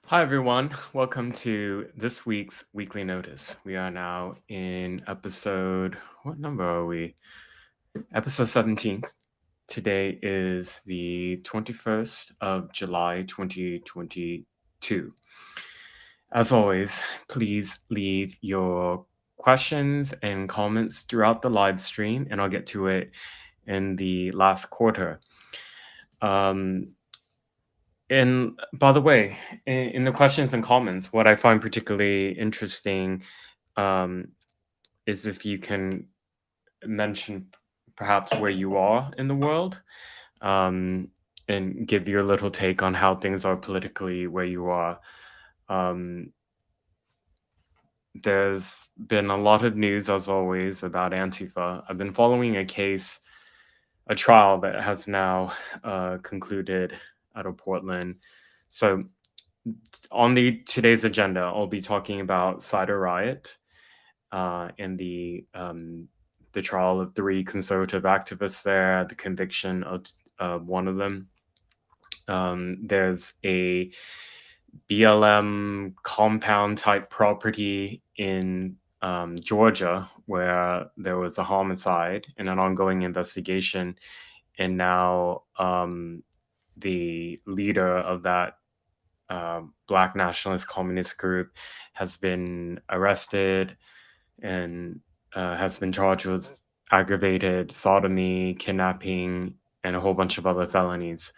Hi, everyone. Welcome to this week's Weekly Notice. We are now in what number are we? Episode 17th. Today is the 21st of July, 2022. As always, please leave your questions and comments throughout the live stream, and I'll get to it in the last quarter. And by the way, in the questions and comments, what I find particularly interesting um, is if you can mention perhaps where you are in the world, um, and give your little take on how things are politically where you are. Um, there's been a lot of news, as always, about Antifa. I've been following a trial that has now concluded out of Portland. So on today's agenda, I'll be talking about Cider Riot and the trial of 3 conservative activists there, the conviction of one of them. There's a BLM compound type property in Georgia where there was a homicide and an ongoing investigation, and now the leader of that Black nationalist communist group has been arrested and has been charged with aggravated sodomy, kidnapping, and a whole bunch of other felonies.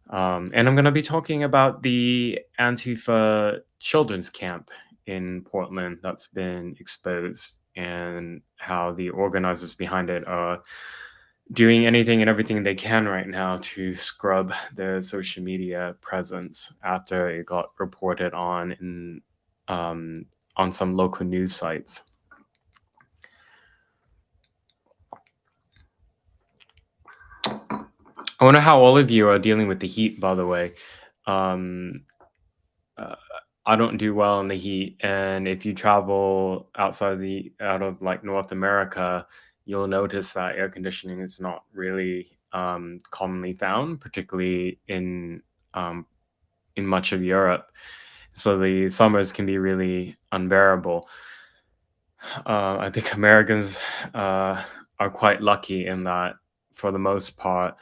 And I'm going to be talking about the Antifa children's camp in Portland that's been exposed and how the organizers behind it are doing anything and everything they can right now to scrub their social media presence after it got reported on some local news sites. I wonder how all of you are dealing with the heat, by the way. Um, I don't do well in the heat, and if you travel out of like North America, you'll notice that air conditioning is not really commonly found, particularly um, in much of Europe. So the summers can be really unbearable. I think Americans are quite lucky in that, for the most part,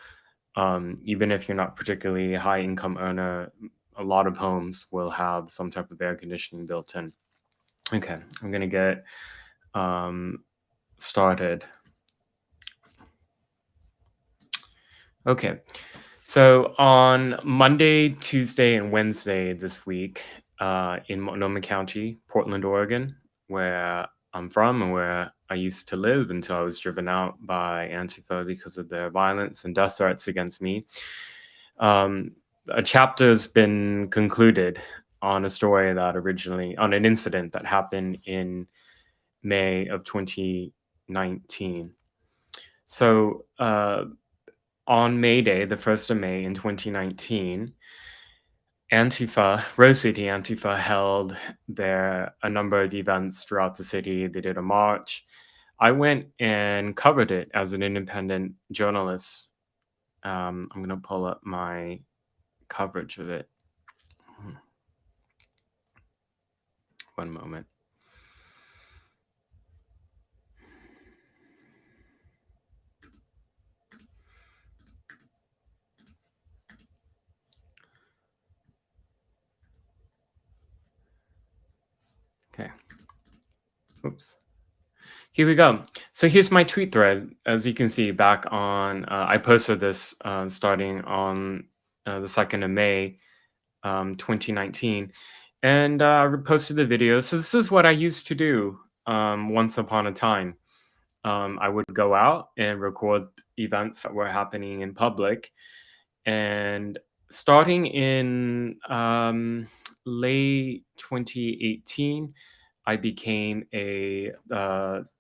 even if you're not particularly a high income earner, a lot of homes will have some type of air conditioning built in. Okay, I'm gonna get started. Okay, so on Monday, Tuesday, and Wednesday this week, in Multnomah County, Portland, Oregon, where I'm from and where I used to live until I was driven out by Antifa because of their violence and death threats against me. A chapter's been concluded on on an incident that happened in May of 2019. So on May Day, the 1st of May in 2019, Rose City Antifa held a number of events throughout the city. They did a march. I went and covered it as an independent journalist. I'm going to pull up my coverage of it. One moment. Okay. Oops. Here we go. So here's my tweet thread. As you can see, back on, I posted this starting on the 2nd of May, 2019. And I reposted the video. So this is what I used to do once upon a time. I would go out and record events that were happening in public. And starting in late 2018, I became a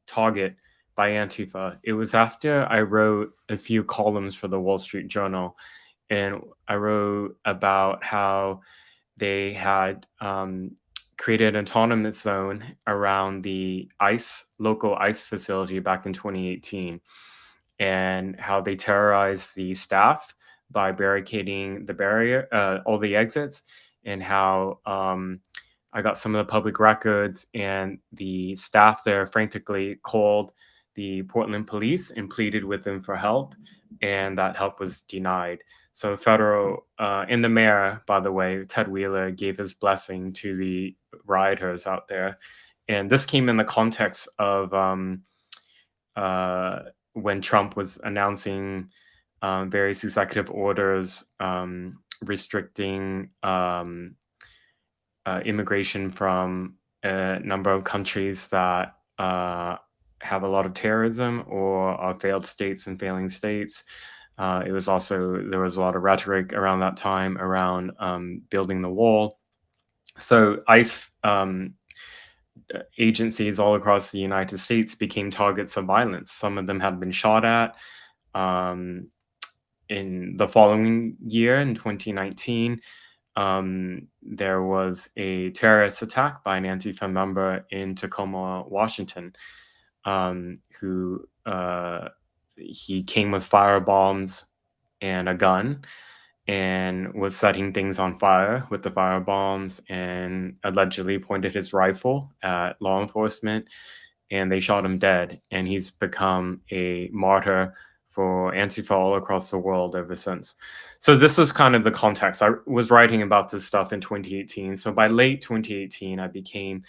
target by Antifa. It was after I wrote a few columns for the Wall Street Journal, and I wrote about how they had created an autonomous zone around the local ICE facility back in 2018, and how they terrorized the staff by barricading all the exits, and how I got some of the public records, and the staff there frantically called the Portland police and pleaded with them for help, and that help was denied. So federal and the mayor, by the way, Ted Wheeler, gave his blessing to the rioters out there, and this came in the context of uh, when Trump was announcing various executive orders restricting immigration from a number of countries that have a lot of terrorism or are failed states and failing states. It was also, there was a lot of rhetoric around that time around building the wall. So ICE agencies all across the United States became targets of violence. Some of them had been shot at. In the following year, in 2019, there was a terrorist attack by an Antifa member in Tacoma, Washington, who he came with fire bombs and a gun and was setting things on fire with the fire bombs, and allegedly pointed his rifle at law enforcement, and they shot him dead. And he's become a martyr for Antifa all across the world ever since. So this was kind of the context. I was writing about this stuff in 2018. So by late 2018, I became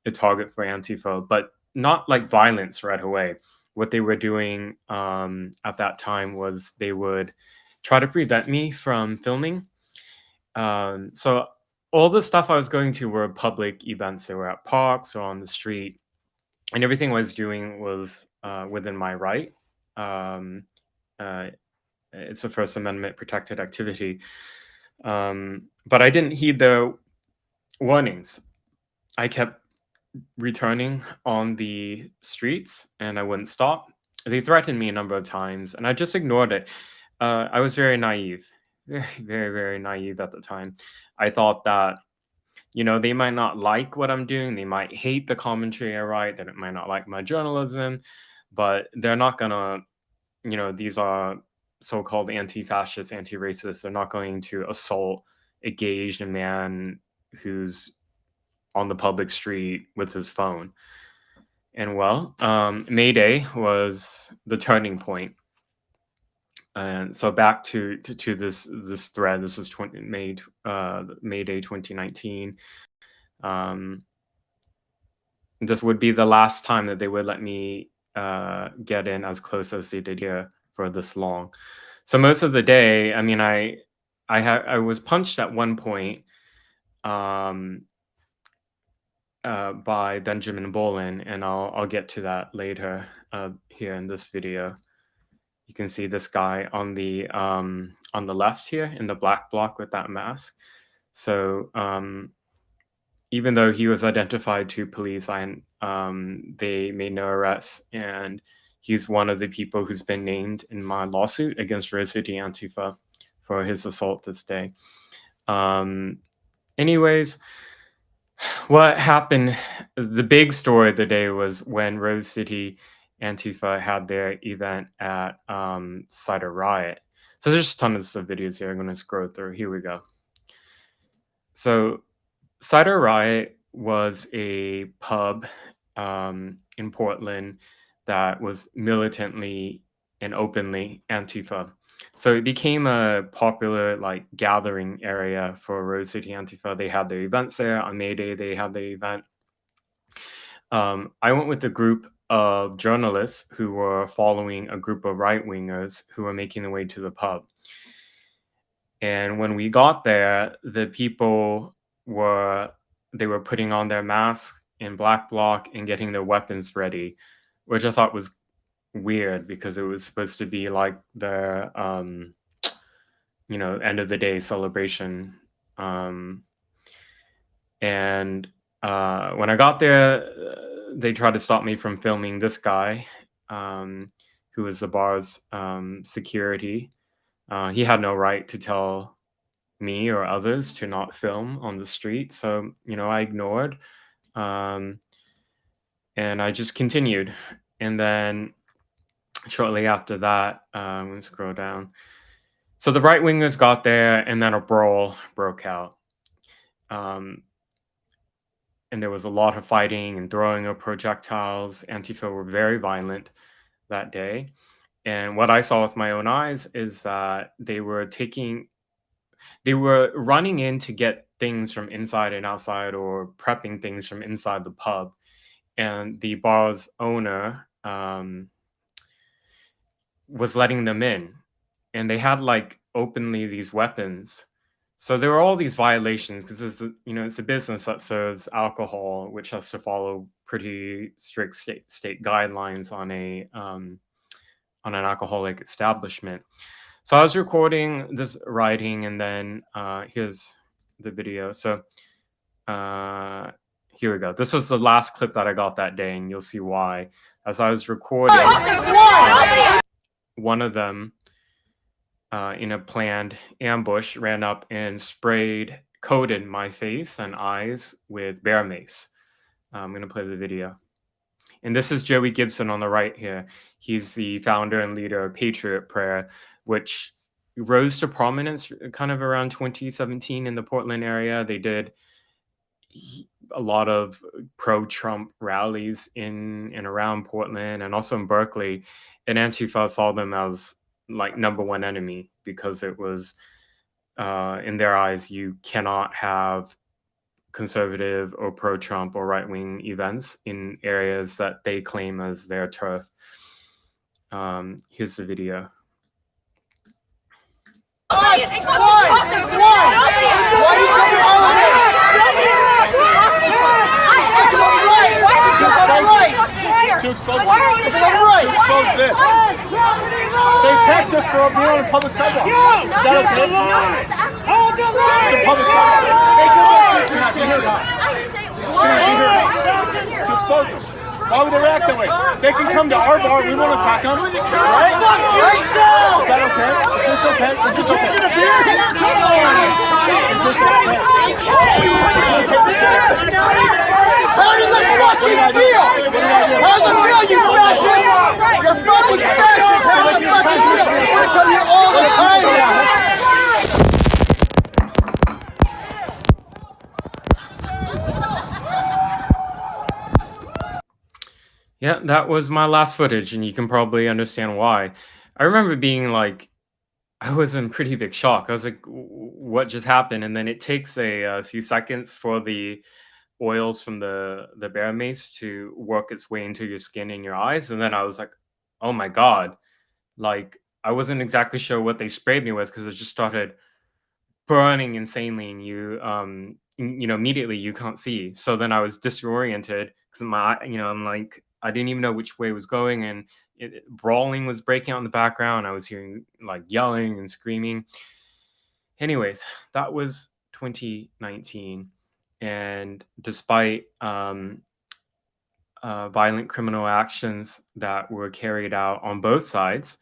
a target for Antifa, but not like violence right away. What they were doing at that time was they would try to prevent me from filming. So all the stuff I was going to were public events. They were at parks or on the street, and everything I was doing was within my right. It's a First Amendment protected activity. But I didn't heed the warnings. I kept returning on the streets and I wouldn't stop. They threatened me a number of times and I just ignored it. I was very naive, very naive at the time. I thought that, they might not like what I'm doing. They might hate the commentary I write, that it might not like my journalism, but they're not gonna, these are so-called anti-fascists, anti-racists. They're not going to assault a gauged man who's on the public street with his phone. And well, May Day was the turning point. And so back to this thread. This is May Day 2019. This would be the last time that they would let me get in as close as they did here for this long. So most of the day, I mean, I was punched at one point by Benjamin Bolin, and I'll get to that later here in this video. You can see this guy on the left here in the black block with that mask. So even though he was identified to police, they made no arrests, and he's one of the people who's been named in my lawsuit against Rose City Antifa for his assault this day. Anyways, what happened, the big story of the day was when Rose City Antifa had their event at Cider Riot. So there's tons of videos here. I'm going to scroll through. Here we go. So Cider Riot was a pub in Portland that was militantly and openly Antifa. So it became a popular gathering area for Rose City Antifa. They had their events there. On May Day, they had the event. I went with a group of journalists who were following a group of right-wingers who were making their way to the pub. And when we got there, the people were putting on their masks in black bloc and getting their weapons ready, which I thought was weird because it was supposed to be like the end of the day celebration. And when I got there, they tried to stop me from filming this guy, who was the bar's security. He had no right to tell me or others to not film on the street. So, I ignored, and I just continued. And then shortly after that, I'm going to scroll down. So the right-wingers got there and then a brawl broke out. and there was a lot of fighting and throwing of projectiles. Antifa were very violent that day. And what I saw with my own eyes is that they were running in to get things from inside and outside, or prepping things from inside the pub. And the bar's owner was letting them in. And they had like openly these weapons. So there were all these violations, because it's a business that serves alcohol, which has to follow pretty strict state guidelines on an alcoholic establishment. So I was recording this writing, and then here's the video. So here we go. This was the last clip that I got that day, and you'll see why. As I was recording, one of them, in a planned ambush, ran up and coated my face and eyes with bear mace. I'm going to play the video. And this is Joey Gibson on the right here. He's the founder and leader of Patriot Prayer, which rose to prominence kind of around 2017 in the Portland area. They did a lot of pro-Trump rallies in and around Portland, and also in Berkeley. And Antifa saw them as like number one enemy, because it was, in their eyes, you cannot have conservative or pro-Trump or right-wing events in areas that they claim as their turf. Here's the video. Why? To expose this. They attacked us for being on a public sidewalk. Is that okay? Hold the line! It's a public sidewalk. To expose them. Why would they react that way? They can come to our bar. We won't attack them. Right? Right now! Is that okay? Is this okay? Is this okay? Is this okay? How does it fucking feel? How does it feel, you fascists? You're fucking fascists! How does it fucking feel? I come here all the time now. Yeah, that was my last footage, and you can probably understand why. I remember being like, I was in pretty big shock. I was like, what just happened? And then it takes a few seconds for the oils from the bear mace to work its way into your skin and your eyes. And then I was like, oh my God. Like, I wasn't exactly sure what they sprayed me with, because it just started burning insanely, and you immediately you can't see. So then I was disoriented, because I'm like, I didn't even know which way it was going, and brawling was breaking out in the background. I was hearing like yelling and screaming. Anyways, that was 2019. And despite violent criminal actions that were carried out on both sides,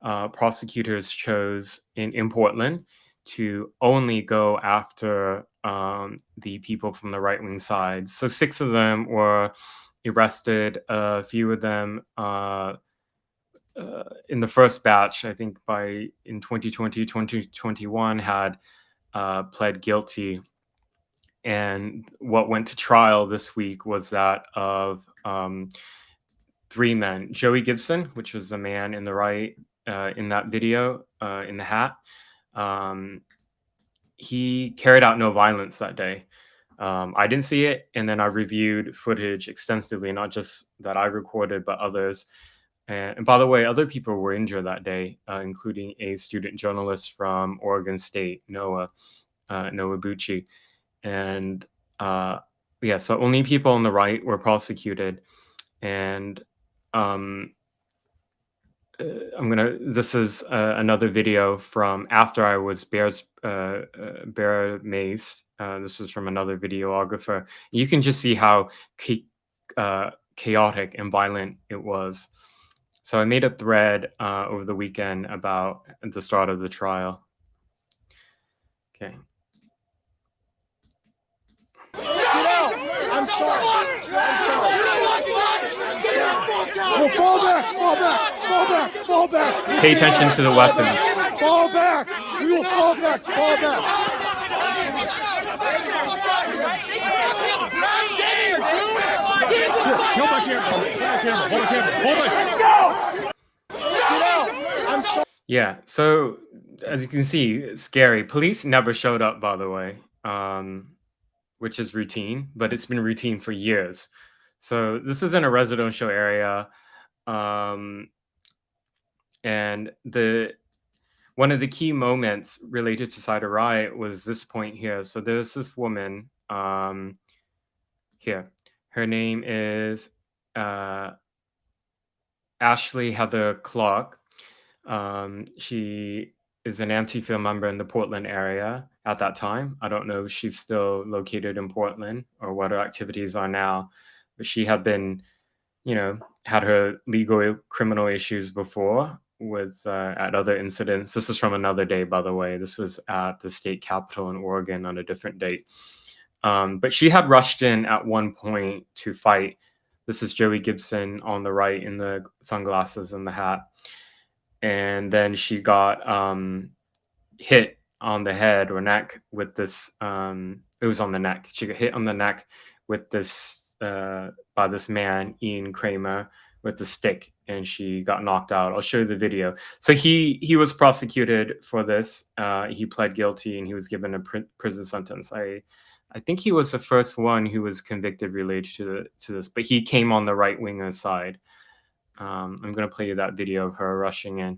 prosecutors chose in Portland to only go after the people from the right-wing side. So 6 of them were arrested. A few of them in the first batch, I think in 2020, 2021, had pled guilty. And what went to trial this week was that of 3 men. Joey Gibson, which was the man in the right in that video, in the hat. He carried out no violence that day. I didn't see it, and then I reviewed footage extensively, not just that I recorded, but others. And by the way, other people were injured that day, including a student journalist from Oregon State, Noah Bucci. And yeah, so only people on the right were prosecuted. And this is another video from after I was bear maced. This was from another videographer. You can just see how chaotic and violent it was. So I made a thread over the weekend about the start of the trial. Okay. I'm sorry. Fall back. Pay attention to the weapons. Fall back. We will fall back. Yeah, so as you can see, it's scary. Police never showed up, by the way, which is routine, but it's been routine for years. So this is in a residential area, and one of the key moments related to Cider Riot was this point here. So there's this woman here. Her name is Ashley Heather Clark. She is an Antifa member in the Portland area at that time. I don't know if she's still located in Portland or what her activities are now, but she had been, had her legal criminal issues before with at other incidents. This is from another day, by the way. This was at the state capitol in Oregon on a different date. But she had rushed in at one point to fight. This is Joey Gibson on the right in the sunglasses and the hat. And then she got hit on the head or neck with this, it was on the neck. She got hit on the neck with this, by this man, Ian Kramer, with the stick, and she got knocked out. I'll show you the video. So he was prosecuted for this. He pled guilty and he was given a prison sentence. I think he was the first one who was convicted related to this, but he came on the right winger side. I'm going to play you that video of her rushing in.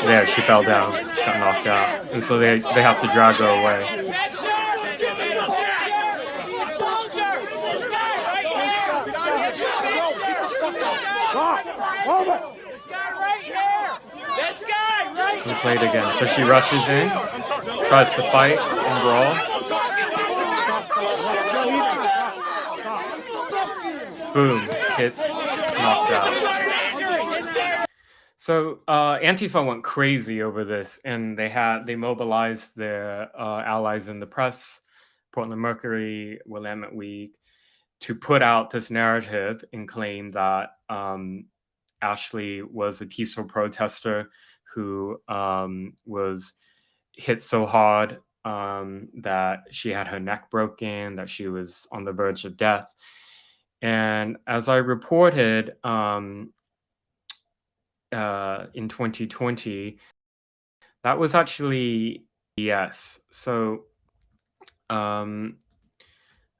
There, she fell down. She got knocked out. And so they have to drag her away. So we play it again. So she rushes in, tries to fight and brawl. Boom, hits, knocked out. So Antifa went crazy over this, and they mobilized their allies in the press, Portland Mercury, Willamette Week, to put out this narrative and claim that Ashley was a peaceful protester who was hit so hard that she had her neck broken, that she was on the verge of death. And as I reported in 2020, that was actually yes. So I'm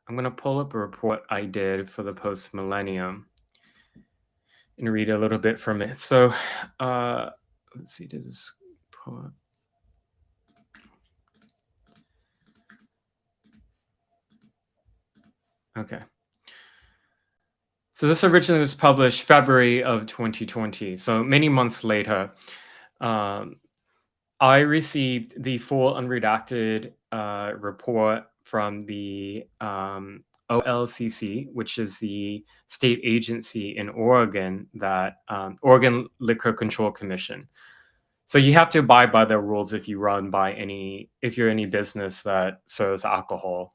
going to pull up a report I did for the Post Millennium and read a little bit from it. So let's see, does this pull up? Okay. So this originally was published February of 2020. So many months later, I received the full unredacted report from the OLCC, which is the state agency in Oregon, that Oregon Liquor Control Commission. So you have to abide by their rules if you're any business that serves alcohol.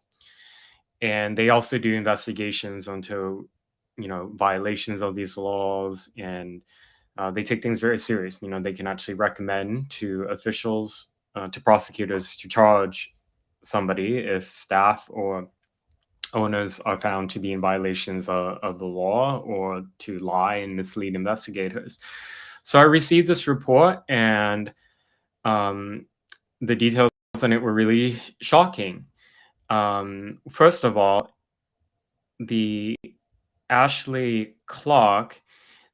And they also do investigations into, violations of these laws, and they take things very serious. They can actually recommend to officials, to prosecutors, to charge somebody if staff or owners are found to be in violations of the law or to lie and mislead investigators. So I received this report, and the details in it were really shocking. First of all, the Ashley Clark,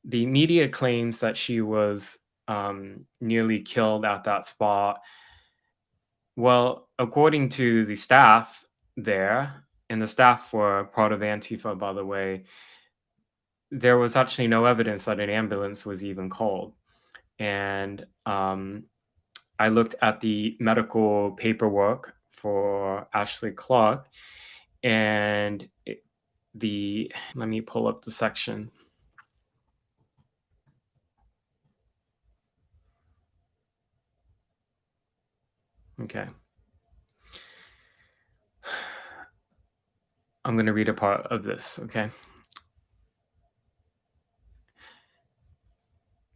the media claims that she was nearly killed at that spot. Well, according to the staff there, and the staff were part of Antifa, by the way, there was actually no evidence that an ambulance was even called. And I looked at the medical paperwork for Ashley Clark, and let me pull up the section. Okay. I'm going to read a part of this, okay?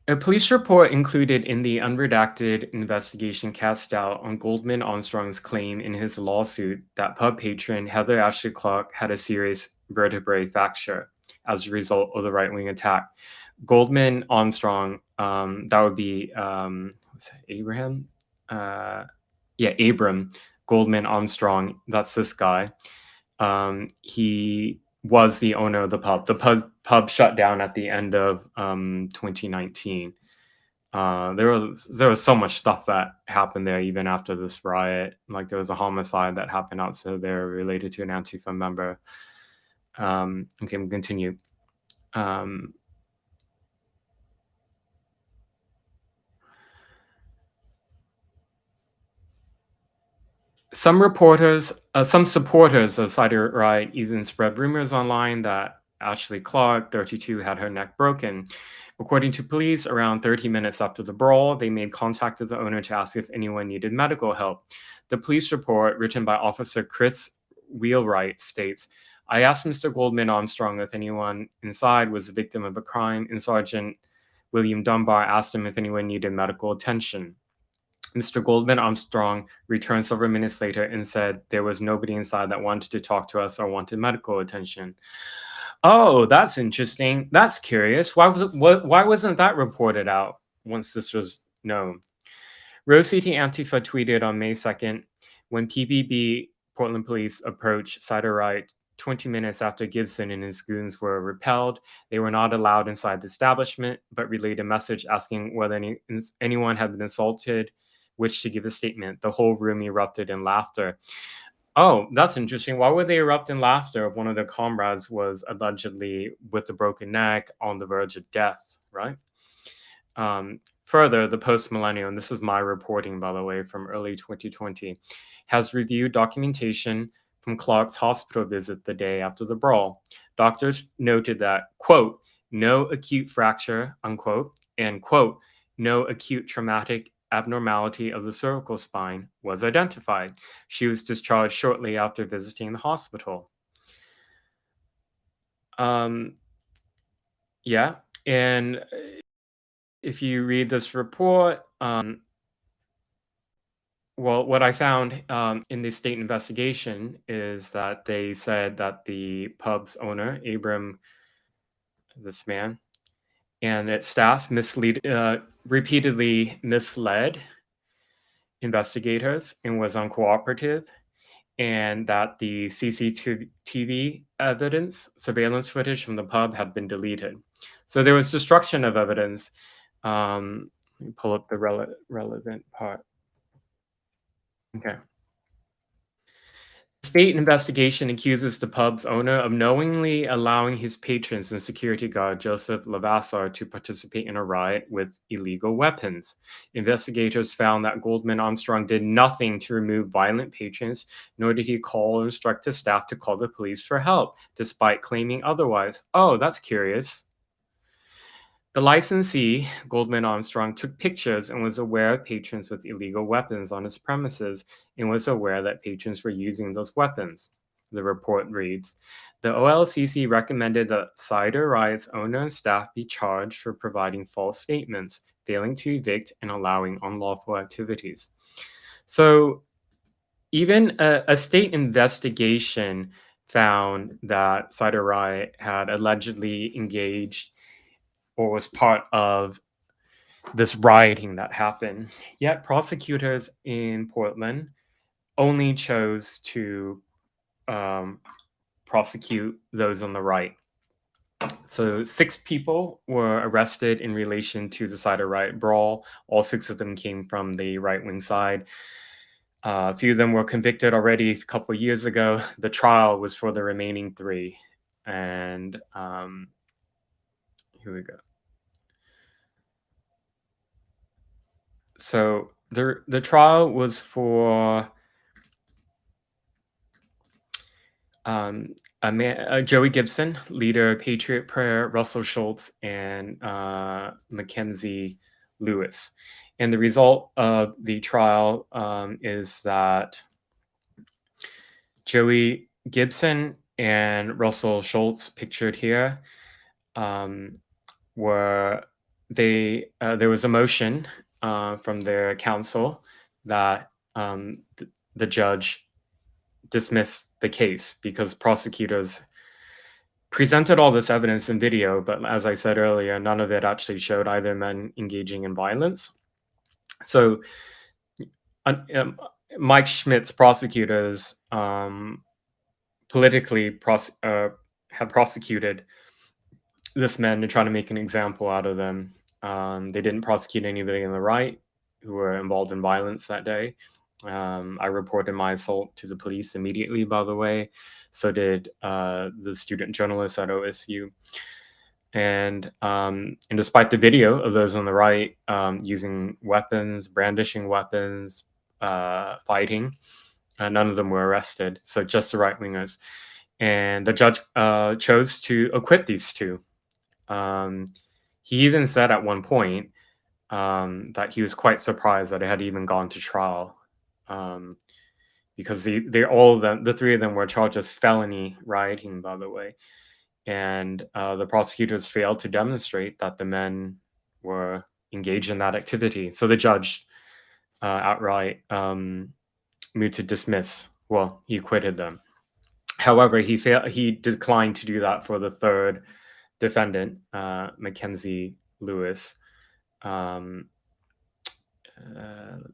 A police report included in the unredacted investigation cast doubt on Goldman Armstrong's claim in his lawsuit that pub patron Heather Ashley Clark had a serious vertebrae fracture as a result of the right-wing attack. Goldman Armstrong, that would be what's it, Abraham? Abram Goldman Armstrong. That's this guy. He was the owner of the pub. The pub shut down at the end of 2019. There was so much stuff that happened there even after this riot. Like there was a homicide that happened outside there related to an Antifa member. Okay, we'll continue. Some supporters of Cider Riot even spread rumors online that Ashley Clark, 32, had her neck broken. According to police, around 30 minutes after the brawl, they made contact with the owner to ask if anyone needed medical help. The police report, written by Officer Chris Wheelwright, states, "I asked Mr. Goldman Armstrong if anyone inside was a victim of a crime, and Sergeant William Dunbar asked him if anyone needed medical attention. Mr. Goldman Armstrong returned several minutes later and said there was nobody inside that wanted to talk to us or wanted medical attention." Oh, that's interesting. That's curious. Why wasn't that reported out once this was known? Rose City Antifa tweeted on May 2nd, when PBB Portland police approached Cider Riot 20 minutes after Gibson and his goons were repelled, they were not allowed inside the establishment, but relayed a message asking whether anyone had been assaulted, which to give a statement. The whole room erupted in laughter. Oh, that's interesting. Why would they erupt in laughter if one of their comrades was allegedly with a broken neck on the verge of death, right? Further, the Post-Millennial, and this is my reporting, by the way, from early 2020, has reviewed documentation from Clark's hospital visit the day after the brawl. Doctors noted that, quote, no acute fracture, unquote, and, quote, no acute traumatic abnormality of the cervical spine was identified. She was discharged shortly after visiting the hospital. Yeah, and if you read this report, well, what I found in the state investigation is that they said that the pub's owner, Abram, this man, and its staff repeatedly misled investigators and was uncooperative, and that the CCTV evidence, surveillance footage from the pub had been deleted. So there was destruction of evidence. Let me pull up the relevant part. Okay. The state investigation accuses the pub's owner of knowingly allowing his patrons and security guard Joseph Lavassar to participate in a riot with illegal weapons. Investigators found that Goldman Armstrong did nothing to remove violent patrons, nor did he call or instruct his staff to call the police for help, despite claiming otherwise. Oh, that's curious. The licensee, Goldman Armstrong, took pictures and was aware of patrons with illegal weapons on his premises and was aware that patrons were using those weapons. The report reads, the OLCC recommended that Cider Riot's owner and staff be charged for providing false statements, failing to evict, and allowing unlawful activities. So even a state investigation found that Cider Riot had allegedly engaged or was part of this rioting that happened. Yet prosecutors in Portland only chose to prosecute those on the right. So 6 people were arrested in relation to the Cider Riot brawl. All 6 of them came from the right-wing side. A few of them were convicted already a couple of years ago. The trial was for the remaining 3. And here we go. So the trial was for Joey Gibson, leader Patriot Prayer, Russell Schultz, and Mackenzie Lewis. And the result of the trial is that Joey Gibson and Russell Schultz, pictured here, were there was a motion from their counsel that the judge dismissed the case because prosecutors presented all this evidence in video, but as I said earlier, none of it actually showed either men engaging in violence. So Mike Schmidt's prosecutors politically had prosecuted this man to try to make an example out of them. They didn't prosecute anybody on the right who were involved in violence that day. I reported my assault to the police immediately, by the way. So did the student journalist at OSU. And despite the video of those on the right using weapons, brandishing weapons, fighting, none of them were arrested. So just the right wingers. And the judge chose to acquit these two. He even said at one point that he was quite surprised that it had even gone to trial, because the three of them were charged with felony rioting, by the way, and the prosecutors failed to demonstrate that the men were engaged in that activity. So the judge outright moved to dismiss. Well, he acquitted them. However, he declined to do that for the third defendant, Mackenzie Lewis. Let's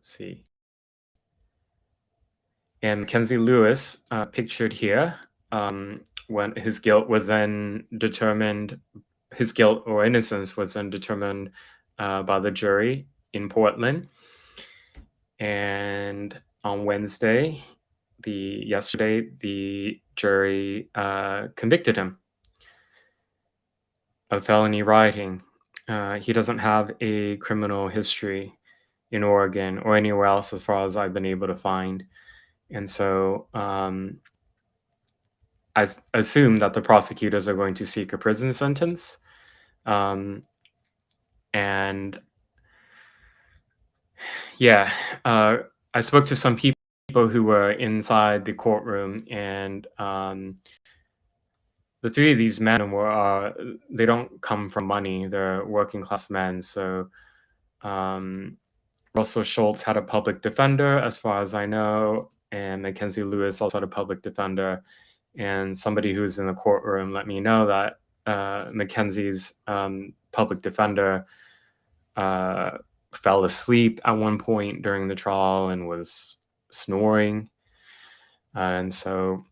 see. And Mackenzie Lewis, pictured here, when his guilt was then determined, his guilt or innocence was then determined by the jury in Portland. And on Wednesday, yesterday, the jury convicted him of felony rioting. He doesn't have a criminal history in Oregon or anywhere else as far as I've been able to find. And so I assume that the prosecutors are going to seek a prison sentence. And yeah, I spoke to some people who were inside the courtroom, and the three of these men they don't come from money. They're working class men. So Russell Schultz had a public defender, as far as I know, and Mackenzie Lewis also had a public defender. And somebody who was in the courtroom let me know that Mackenzie's public defender fell asleep at one point during the trial and was snoring. And so,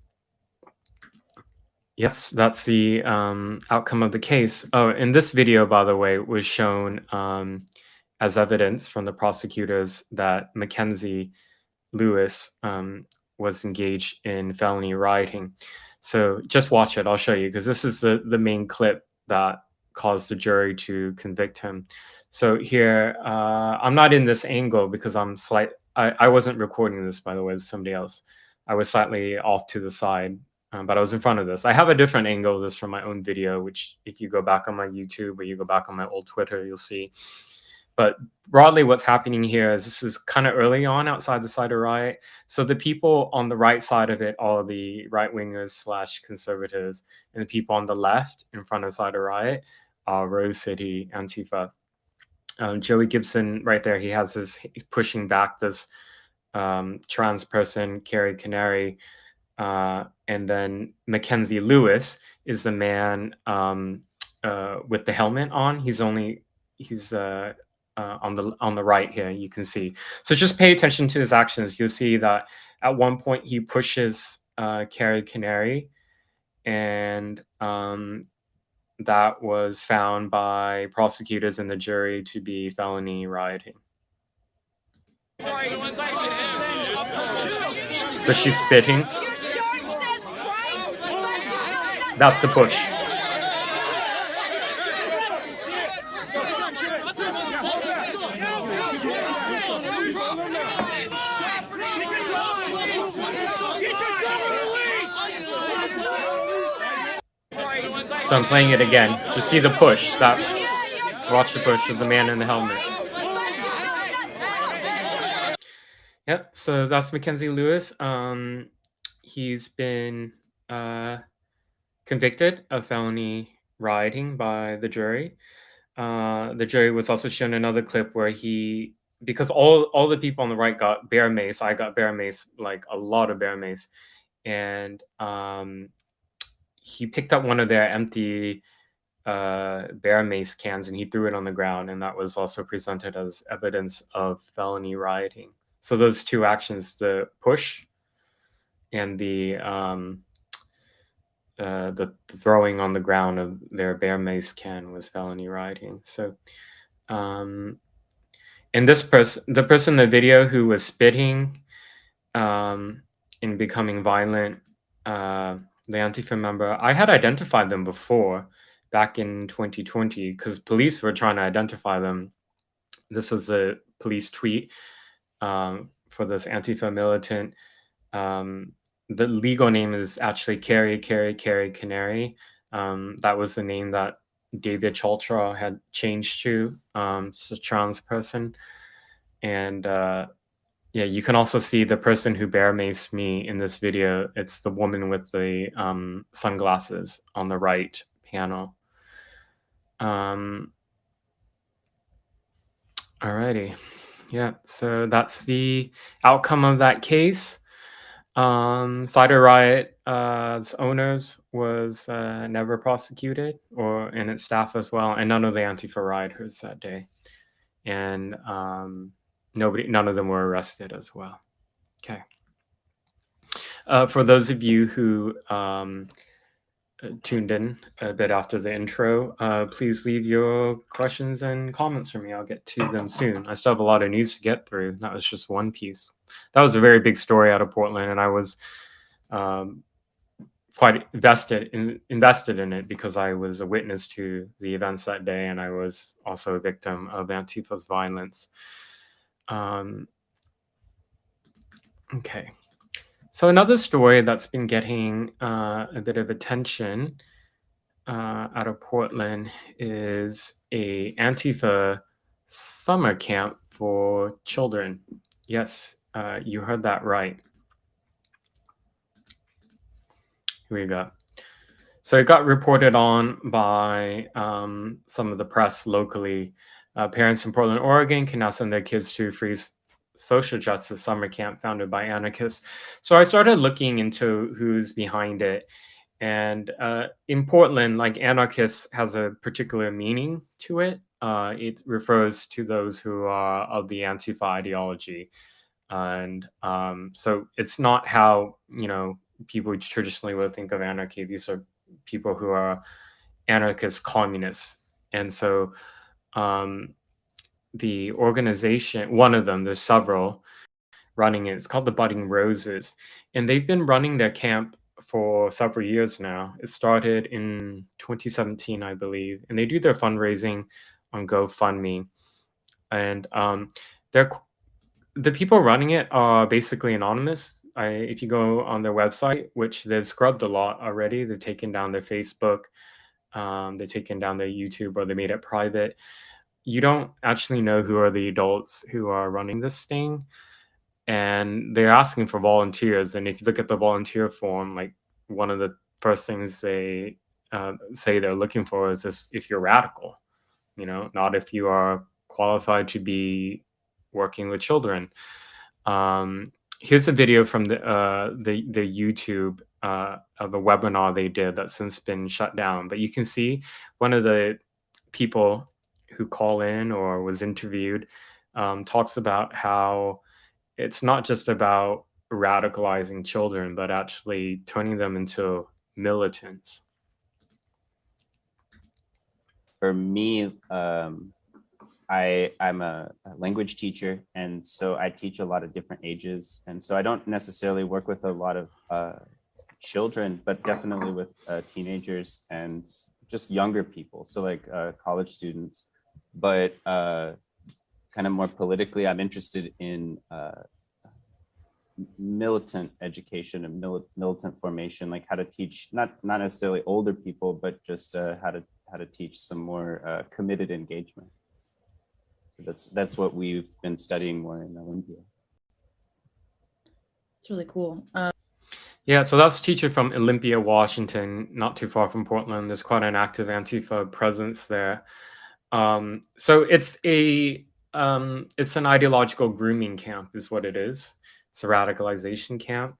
yes, that's the outcome of the case. Oh, and this video, by the way, was shown as evidence from the prosecutors that Mackenzie Lewis was engaged in felony rioting. So just watch it. I'll show you, because this is the main clip that caused the jury to convict him. So here, I'm not in this angle because I wasn't recording this, by the way, it's somebody else. I was slightly off to the side, but I was in front of this. I have a different angle of this from my own video, which if you go back on my YouTube or you go back on my old Twitter, you'll see. But broadly, what's happening here is this is kind of early on outside the Cider Riot. So the people on the right side of it are the right-wingers / conservatives, and the people on the left in front of Cider Riot are Rose City Antifa. Joey Gibson right there, he's pushing back this trans person, Carrie Canary. And then Mackenzie Lewis is the man with the helmet on. He's on the right here, you can see. So just pay attention to his actions. You'll see that at one point he pushes Carrie Canary, and that was found by prosecutors and the jury to be felony rioting. So she's spitting. That's the push. So I'm playing it again. Just see the push. Watch the push of the man in the helmet. Yep. So that's Mackenzie Lewis. He's been convicted of felony rioting by the jury. the jury was also shown another clip where he, because all the people on the right got bear mace, I got bear mace, like a lot of bear mace, and he picked up one of their empty bear mace cans and he threw it on the ground, and that was also presented as evidence of felony rioting. So those two actions, the push and the throwing on the ground of their bear mace can, was felony rioting. So and the person in the video who was spitting and becoming violent, the Antifa member, I had identified them before back in 2020 because police were trying to identify them. This was a police tweet for this Antifa militant. The legal name is actually Carrie Canary. That was the name that David Chaltra had changed to. It's a trans person. And yeah, you can also see the person who bear maced me in this video. It's the woman with the sunglasses on the right panel. Alrighty. Yeah, so that's the outcome of that case. Cider Riot, its owners was never prosecuted, and its staff as well, and none of the Antifa rioters that day. And none of them were arrested as well. Okay. For those of you who tuned in a bit after the intro, please leave your questions and comments for me. I'll get to them soon. I still have a lot of news to get through. That was just one piece. That was a very big story out of Portland, and I was quite invested in it because I was a witness to the events that day, and I was also a victim of Antifa's violence. Okay. So another story that's been getting a bit of attention out of Portland is a Antifa summer camp for children. Yes, you heard that right. Here we go. So it got reported on by some of the press locally. Parents in Portland, Oregon can now send their kids to free social justice summer camp founded by anarchists. So I started looking into who's behind it. And in Portland, like, anarchists has a particular meaning to it. It refers to those who are of the Antifa ideology. And so it's not how, people traditionally would think of anarchy. These are people who are anarchist communists. And so the organization, one of them, there's several running it, it's called the Budding Roses. And they've been running their camp for several years now. It started in 2017, I believe. And they do their fundraising on GoFundMe. And the people running it are basically anonymous. If you go on their website, which they've scrubbed a lot already, they've taken down their Facebook, they've taken down their YouTube, or they made it private. You don't actually know who are the adults who are running this thing. And they're asking for volunteers. And if you look at the volunteer form, like, one of the first things they say they're looking for is if you're radical, not if you are qualified to be working with children. Here's a video from the YouTube of a webinar they did that's since been shut down. But you can see one of the people who call in or was interviewed talks about how it's not just about radicalizing children, but actually turning them into militants. For me, I'm a language teacher, and so I teach a lot of different ages. And so I don't necessarily work with a lot of children, but definitely with teenagers and just younger people. So like college students, but kind of more politically, I'm interested in militant education and militant formation, like how to teach not necessarily older people, but just how to teach some more committed engagement. So that's what we've been studying more in Olympia. It's really cool. Yeah, so that's a teacher from Olympia, Washington, not too far from Portland. There's quite an active Antifa presence there. So it's an ideological grooming camp, is what it is. It's a radicalization camp.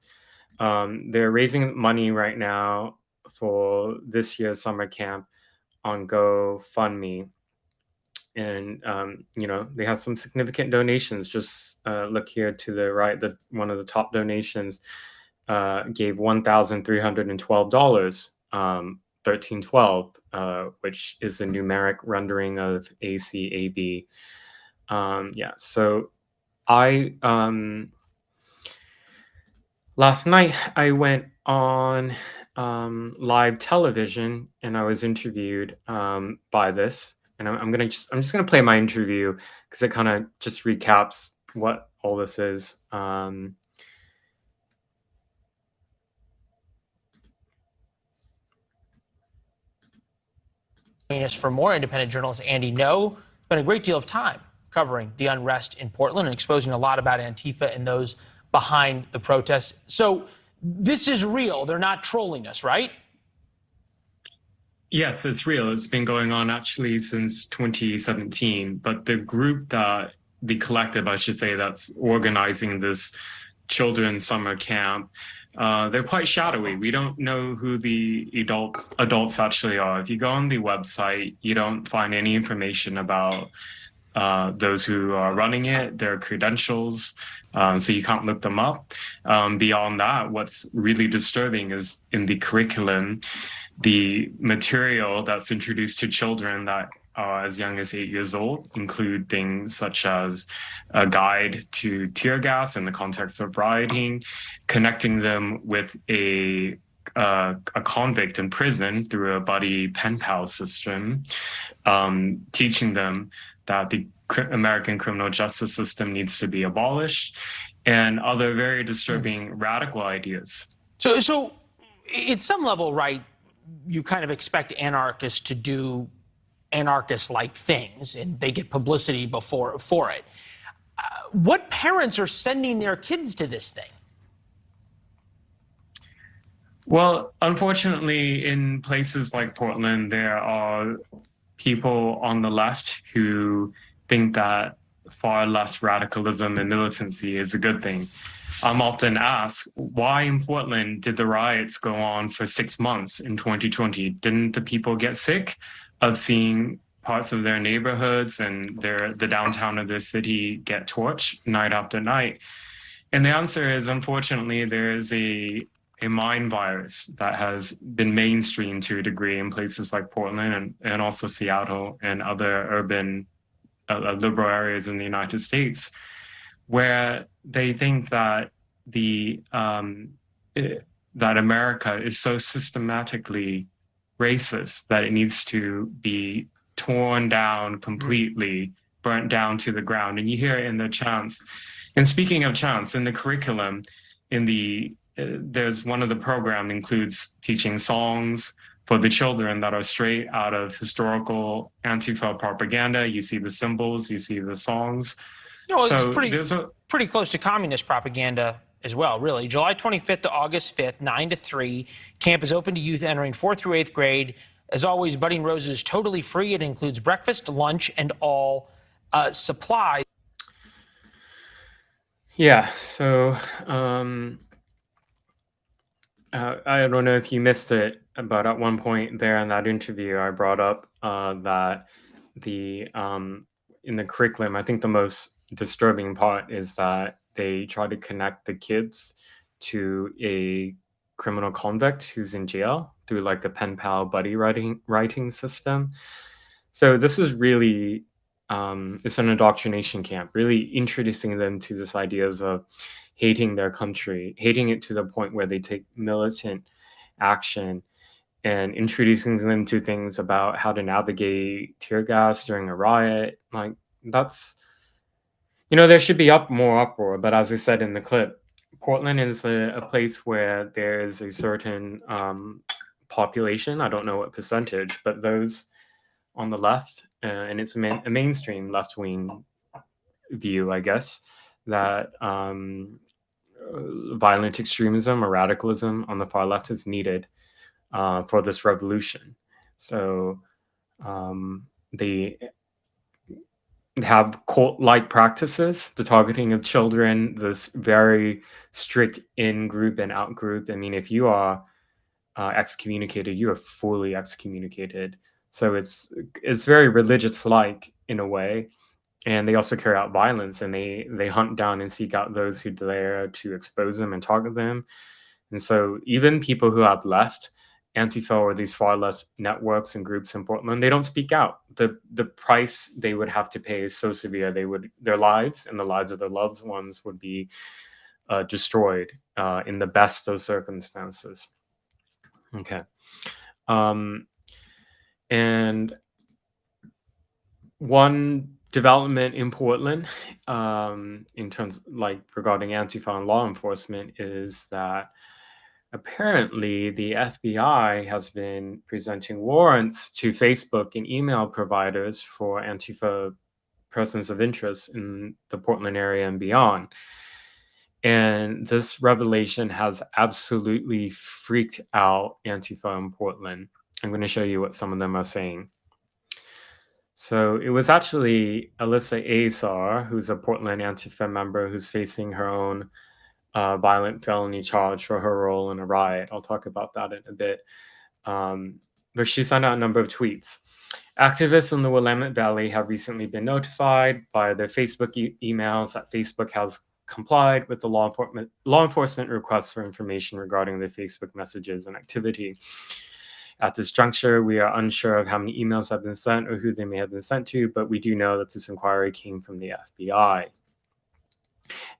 They're raising money right now for this year's summer camp on GoFundMe, and they have some significant donations. Just look here to the right. One of the top donations gave $1,312. 1312, which is a numeric rendering of ACAB. So I last night I went on live television and I was interviewed by this, and I'm just gonna play my interview because it kind of just recaps what all this is. For more, independent journalist Andy No spent a great deal of time covering the unrest in Portland and exposing a lot about Antifa and those behind the protests. So this is real. They're not trolling us, right? Yes, it's real. It's been going on actually since 2017. But the collective, I should say, that's organizing this children's summer camp, they're quite shadowy. We don't know who the adults actually are. If you go on the website, you don't find any information about those who are running it, their credentials, so you can't look them up. Beyond that, what's really disturbing is in the curriculum, the material that's introduced to children that are as young as 8 years old include things such as a guide to tear gas in the context of rioting, connecting them with a convict in prison through a buddy pen pal system, teaching them that the American criminal justice system needs to be abolished, and other very disturbing radical ideas. So at some level, right, you kind of expect anarchists to do anarchist-like things, and they get publicity for it. What parents are sending their kids to this thing? Well, unfortunately, in places like Portland, there are people on the left who think that far left radicalism and militancy is a good thing. I'm often asked, why in Portland did the riots go on for 6 months in 2020? Didn't the people get sick of seeing parts of their neighborhoods and the downtown of their city get torched night after night? And the answer is, unfortunately, there is a mind virus that has been mainstreamed to a degree in places like Portland and also Seattle and other urban liberal areas in the United States, where they think that that America is so systematically racist that it needs to be torn down completely, burnt down to the ground. And you hear it in the chants. And speaking of chants, in the curriculum, there's one of the program includes teaching songs for the children that are straight out of historical Antifa propaganda. You see the symbols, you see the songs. No, so it's pretty close to communist propaganda as well, really. July 25th to August 5th, 9 to 3. Camp is open to youth entering 4th through 8th grade. As always, Budding Roses is totally free. It includes breakfast, lunch, and all supplies. Yeah, so I don't know if you missed it, but at one point there in that interview, I brought up that in the curriculum, I think the most disturbing part is that they try to connect the kids to a criminal convict who's in jail through like the pen pal buddy writing system. So this is really it's an indoctrination camp, really introducing them to this ideas of hating their country, hating it to the point where they take militant action, and introducing them to things about how to navigate tear gas during a riot. Like, that's, there should be more uproar. But as I said in the clip, Portland is a place where there's a certain population, I don't know what percentage, but those on the left, and it's a mainstream left-wing view, I guess, that violent extremism or radicalism on the far left is needed for this revolution. So the have cult-like practices, the targeting of children, this very strict in-group and out-group. I mean, if you are excommunicated, you are fully excommunicated. So it's very religious-like in a way. And they also carry out violence, and they hunt down and seek out those who dare to expose them and target them. And so even people who have left Antifa or these far left networks and groups in Portland, they don't speak out. The price they would have to pay is so severe. Their lives and the lives of their loved ones would be destroyed in the best of circumstances. Okay. And one development in Portland, in terms regarding Antifa and law enforcement, is that apparently the FBI has been presenting warrants to Facebook and email providers for Antifa persons of interest in the Portland area and beyond. And this revelation has absolutely freaked out Antifa in Portland. I'm going to show you what some of them are saying. So it was actually Alyssa Azar, who's a Portland Antifa member, who's facing her own violent felony charge for her role in a riot. I'll talk about that in a bit. But she sent out a number of tweets. Activists in the Willamette Valley have recently been notified by their Facebook emails that Facebook has complied with the law enforcement requests for information regarding the Facebook messages and activity. At this juncture, we are unsure of how many emails have been sent or who they may have been sent to, but we do know that this inquiry came from the FBI.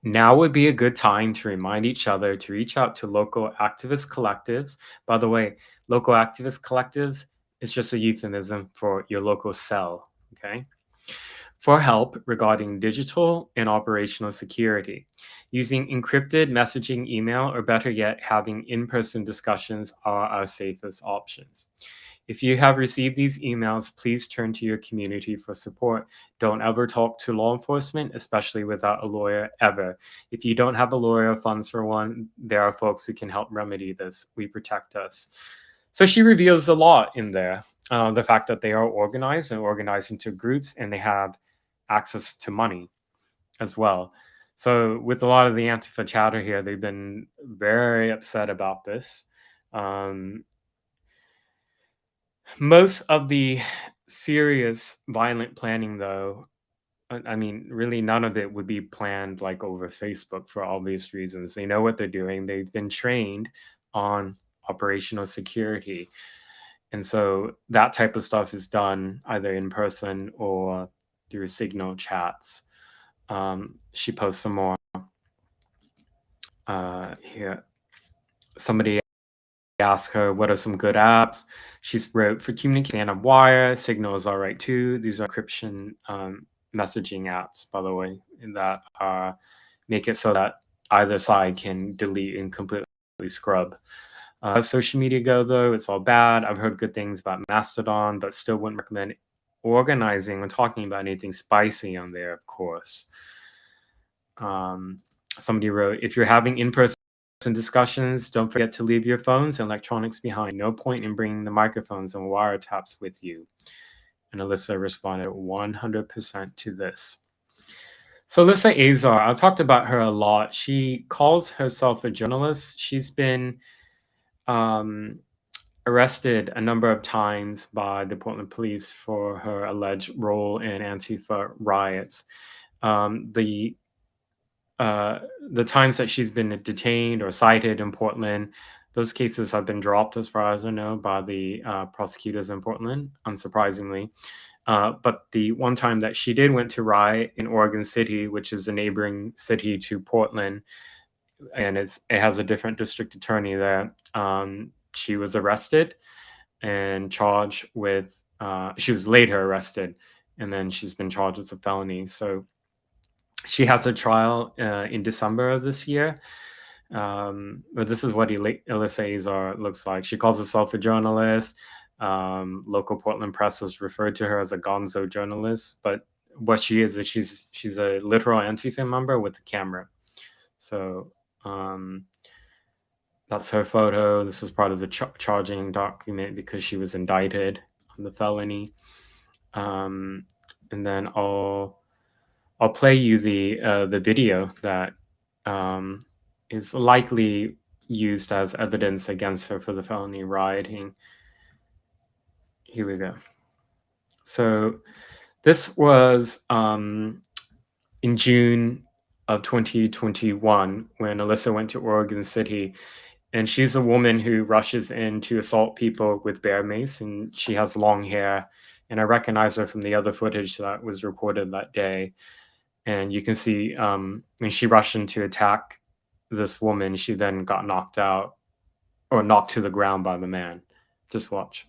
Now would be a good time to remind each other to reach out to local activist collectives. By the way, local activist collectives is just a euphemism for your local cell, okay? For help regarding digital and operational security. Using encrypted messaging email, or better yet, having in-person discussions are our safest options. If you have received these emails, please turn to your community for support. Don't ever talk to law enforcement, especially without a lawyer, ever. If you don't have a lawyer or funds for one, there are folks who can help remedy this. We protect us. So she reveals a lot in there. The fact that they are organized and organized into groups, and they have access to money as well. So with a lot of the Antifa chatter here, they've been very upset about this. Most of the serious violent planning, though, I mean, really none of it would be planned over Facebook for obvious reasons. They know what they're doing. They've been trained on operational security. And so that type of stuff is done either in person or through Signal chats. She posts some more here. Somebody asked her, what are some good apps? She wrote, for communicating on Wire, Signal is all right too. These are encryption messaging apps, by the way, that make it so that either side can delete and completely scrub. Social media go, though, it's all bad. I've heard good things about Mastodon, but still wouldn't recommend organizing or talking about anything spicy on there, of course. Somebody wrote, if you're having in-person discussions, don't forget to leave your phones and electronics behind. No point in bringing the microphones and wiretaps with you. And Alyssa responded 100% to this. So Alyssa Azar, I've talked about her a lot. She calls herself a journalist. She's been arrested a number of times by the Portland police for her alleged role in Antifa riots. The times that she's been detained or cited in Portland, those cases have been dropped, as far as I know, by the prosecutors in Portland, unsurprisingly. But the one time that she went to riot in Oregon City, which is a neighboring city to Portland, and it has a different district attorney there, she was arrested and charged with, she was later arrested, and then she's been charged with a felony. So she has a trial in December of this year. But this is what Alyssa Azar looks like. She calls herself a journalist. Local Portland press has referred to her as a gonzo journalist, but what she is she's a literal Antifa member with a camera. So that's her photo. This is part of the charging document because she was indicted on the felony. And then I'll I'll play you the video that is likely used as evidence against her for the felony rioting. Here we go. So this was in June of 2021 when Alyssa went to Oregon City, and she's a woman who rushes in to assault people with bear mace, and she has long hair, and I recognize her from the other footage that was recorded that day. And you can see when she rushed in to attack this woman, she then got knocked out or knocked to the ground by the man. Just watch.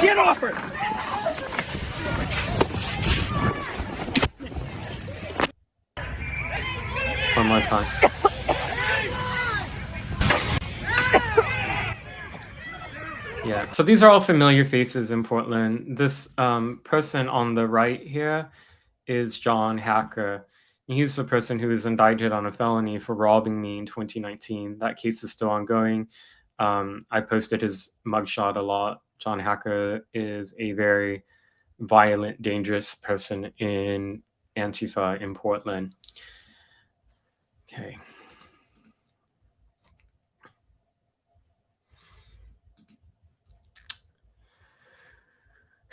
Get off her! One more time. Yeah, so these are all familiar faces in Portland. This person on the right here is John Hacker. He's the person who was indicted on a felony for robbing me in 2019. That case is still ongoing. I posted his mugshot a lot. John Hacker is a very violent, dangerous person in Antifa in Portland. Okay.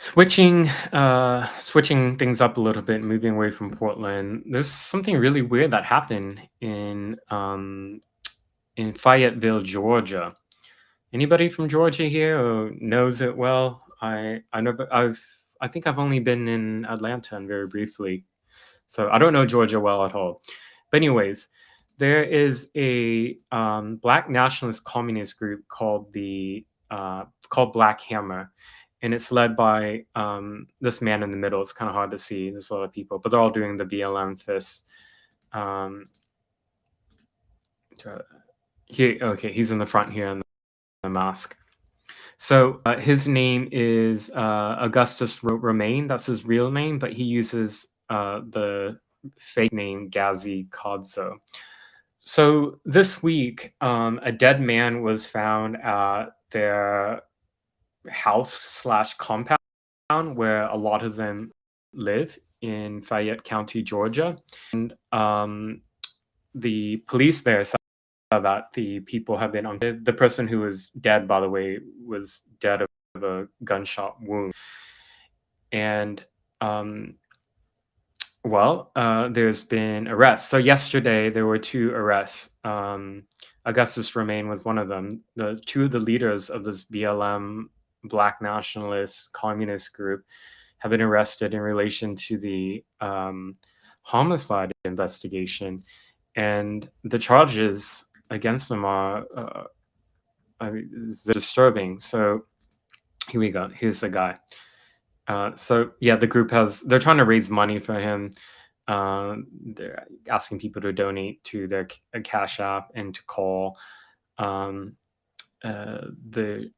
Switching things up a little bit, moving away from Portland. There's something really weird that happened in Fayetteville, Georgia. Anybody from Georgia here or knows it well? I think I've only been in Atlanta and very briefly, so I don't know Georgia well at all. But anyways, there is a Black nationalist communist group called Black Hammer, and it's led by this man in the middle. It's kind of hard to see. There's a lot of people, but they're all doing the BLM fist. He's in the front here in the mask. So his name is Augustus Romaine. That's his real name, but he uses the fake name Gazi Kodzo. So this week, a dead man was found at their house/compound where a lot of them live in Fayette County, Georgia. And the police there said that the people have been on. The person who was dead, by the way, was dead of a gunshot wound. And there's been arrests. So yesterday there were 2 arrests. Augustus Romaine was one of them. The 2 of the leaders of this BLM Black nationalist communist group have been arrested in relation to the homicide investigation, and the charges against them are they're disturbing. So here we go. Here's the guy. So yeah, the group they're trying to raise money for him. They're asking people to donate to their Cash App and to call the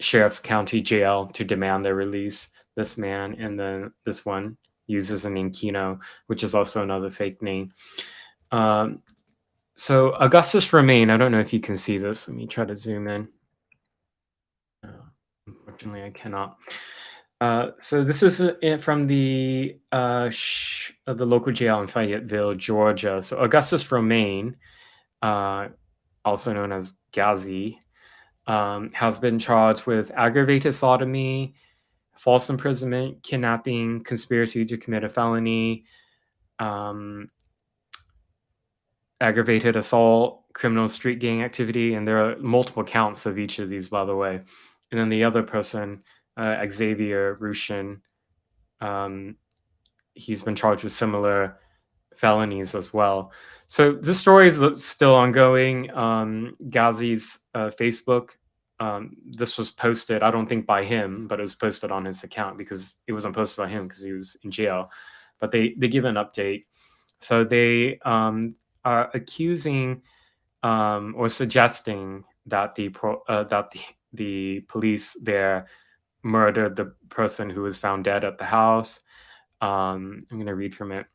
Sheriff's County Jail to demand their release. This man, and then this one uses a name Kino, which is also another fake name. So Augustus Romaine, I don't know if you can see this. Let me try to zoom in. Unfortunately, I cannot. So this is from the local jail in Fayetteville, Georgia. So Augustus Romaine, also known as Gazi, has been charged with aggravated sodomy, false imprisonment, kidnapping, conspiracy to commit a felony, aggravated assault, criminal street gang activity, and there are multiple counts of each of these, by the way. And then the other person, Xavier Rushin, he's been charged with similar felonies as well. So this story is still ongoing. Gazi's Facebook, this was posted, I don't think by him, but it was posted on his account because it wasn't posted by him because he was in jail. But they give an update. So they are accusing or suggesting that the police there murdered the person who was found dead at the house. I'm going to read from it.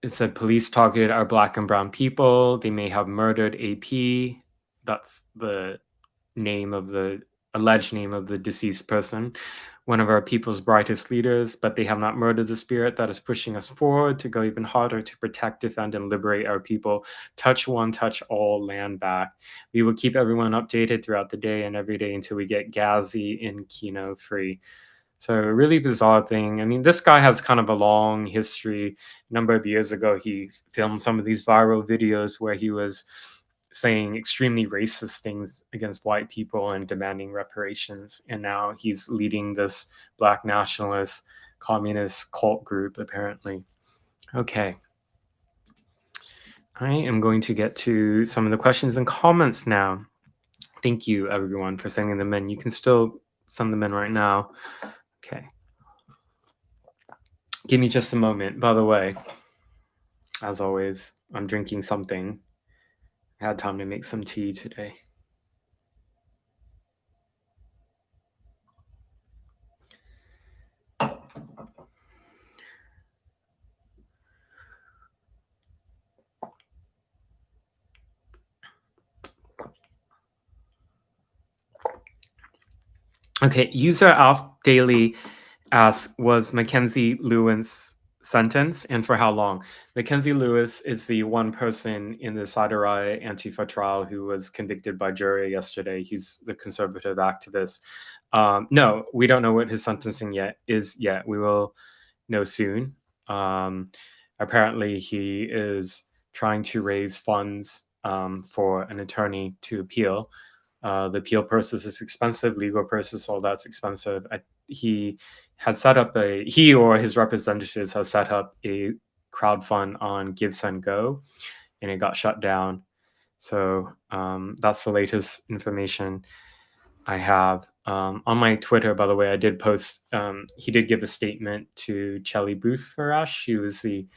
it said police targeted our Black and brown people. They may have murdered AP. That's the name of the alleged name of the deceased person, one of our people's brightest leaders, but they have not murdered the spirit that is pushing us forward to go even harder to protect, defend, and liberate our people. Touch one, touch all, land back. We will keep everyone updated throughout the day and every day until we get Ghazi and Kino free. So a really bizarre thing. I mean, this guy has kind of a long history. A number of years ago, he filmed some of these viral videos where he was saying extremely racist things against white people and demanding reparations. And now he's leading this Black nationalist communist cult group, apparently. Okay. I am going to get to some of the questions and comments now. Thank you, everyone, for sending them in. You can still send them in right now. Okay. Give me just a moment. By the way, as always, I'm drinking something. I had time to make some tea today. Okay, user Alf Daily asks, was Mackenzie Lewis sentenced and for how long? Mackenzie Lewis is the one person in the Cider Riot Antifa trial who was convicted by jury yesterday. He's the conservative activist. No, we don't know what his sentencing is yet. We will know soon. Apparently, he is trying to raise funds for an attorney to appeal. The appeal process is expensive, legal process, all that's expensive. He or his representatives have set up a crowdfund on GiveSendGo, and it got shut down. So that's the latest information I have. On my Twitter, by the way, I did post, he did give a statement to Chelly Boothfarash. She was the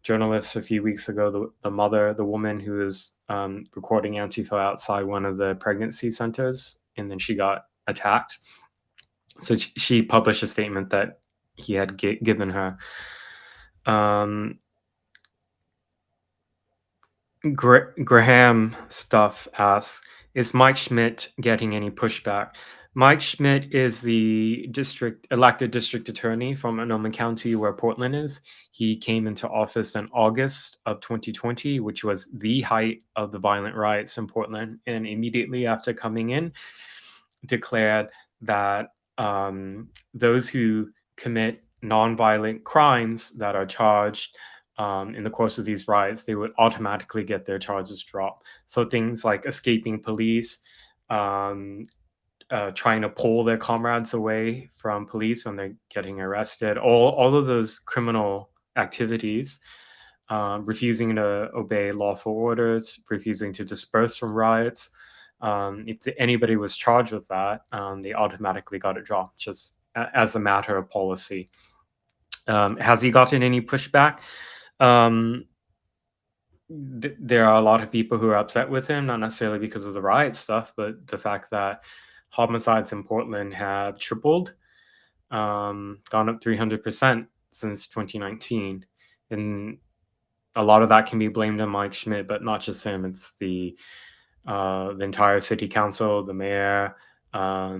journalist a few weeks ago, the woman who was recording Antifa outside one of the pregnancy centers, and then she got attacked. So she published a statement that he had given her. Graham Stuff asks, is Mike Schmidt getting any pushback? Mike Schmidt is the elected district attorney from Sonoma County, where Portland is. He came into office in August of 2020, which was the height of the violent riots in Portland. And immediately after coming in, declared that those who commit nonviolent crimes that are charged in the course of these riots, they would automatically get their charges dropped. So things like escaping police, trying to pull their comrades away from police when they're getting arrested, all of those criminal activities, refusing to obey lawful orders, refusing to disperse from riots. If anybody was charged with that, they automatically got it dropped, just as a matter of policy. Has he gotten any pushback? There are a lot of people who are upset with him, not necessarily because of the riot stuff, but the fact that homicides in Portland have tripled, gone up 300% since 2019. And a lot of that can be blamed on Mike Schmidt, but not just him. It's the entire city council, the mayor. A